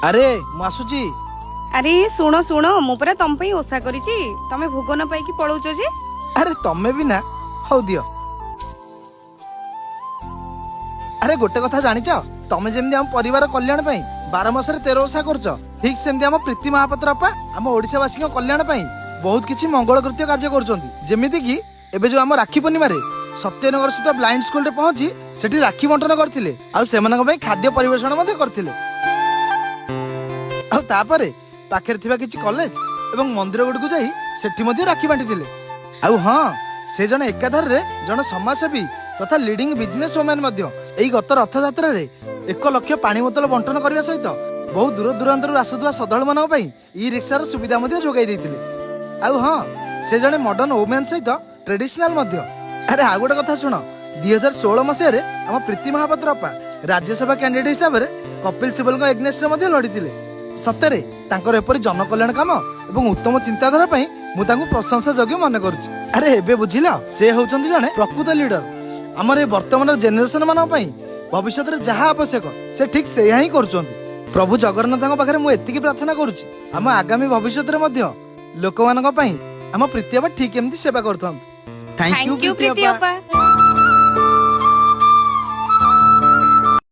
अरे मु आसुची। अरे शुण शुण मु परा तम पई ओसा करिची तमे भोग न पाई कि पळौछ जे। अरे तमे भी ना हौ दियो। अरे गोटे कथा जानिच तमे जेमदी हम परिवार कल्याण पई 12 मासरे 13 ओसा करछ ठीक सेमदी हम प्रीति महापात्र अपा हम ओडिसावासी कल्याण पई बहुत किछि मंगल कृत्य कार्य करछंती। जेमिति कि एबे जो हम राखी पूर्णिमा रे सत्यनगर स्थित ब्लाइंड स्कूल रे पहुंची सेठी राखी बंटन करथिले आ सेमानक पई खाद्य परिवेषण मध्ये करथिले। आ तापरे पाखेर थिबा किछि कॉलेज एवं मंदिर गुडकु जाई सेठी मध्ये राखी बांटिथिले। आ हां से जने एकाधार रे जने समाजसेवी तथा लीडिंग बिजनेस वुमेन मध्ये एई गत रथ यात्रा रे 1 लाख पानी बोतल बंटन करबा सहित बहुत दूर दूरांतर आसुवा श्रद्धालु मानक पई ई रिक्सार सुविधा मध्ये जोगाई दैथिले। आ हां से जने मॉडर्न वुमेन सहित ट्रेडिशनल मध्ये। अरे आ गोटे कथा सुन 2016 मसिया रे हम प्रीति महापात्र अपा राज्यसभा कैंडिडेट हिसाब रे कपिल सिब्बल को एग्नेस्ट मध्ये लड़ीथिले। सତରେ ତାଙ୍କର ଏପରି ଜନକଲ୍ୟାଣ କାମ ଏବଂ ଉତ୍ତମ ଚିନ୍ତାଧାରା ପାଇଁ ମୁଁ ତାଙ୍କୁ ପ୍ରଶଂସା ଯୋଗ୍ୟ ମନେ କରୁଛି। ଆରେ ଏବେ ବୁଝିଲ ସେ ହେଉଛନ୍ତି ଜଣେ ପ୍ରକୃତ ଲିଡର। ଆମର ଏ ବର୍ତ୍ତମାନର ଜେନେରେସନ ମାନଙ୍କ ପାଇଁ ଭବିଷ୍ୟତରେ ଯାହା ଆବଶ୍ୟକ ସେ ଠିକ ସେଇଆ ହିଁ କରୁଛନ୍ତି। ପ୍ରଭୁ ଜଗନ୍ନାଥଙ୍କ ପାଖରେ ମୁଁ ଏତିକି ପ୍ରାର୍ଥନା କରୁଛି ଆମ ଆଗାମୀ ଭବିଷ୍ୟତରେ ମଧ୍ୟ ଲୋକମାନଙ୍କ ପାଇଁ ଆମ ପ୍ରୀତି ଆପା ଠିକ ଏମିତି ସେବା କରୁଥାନ୍ତୁ। थैंक यू प्रीति अपा।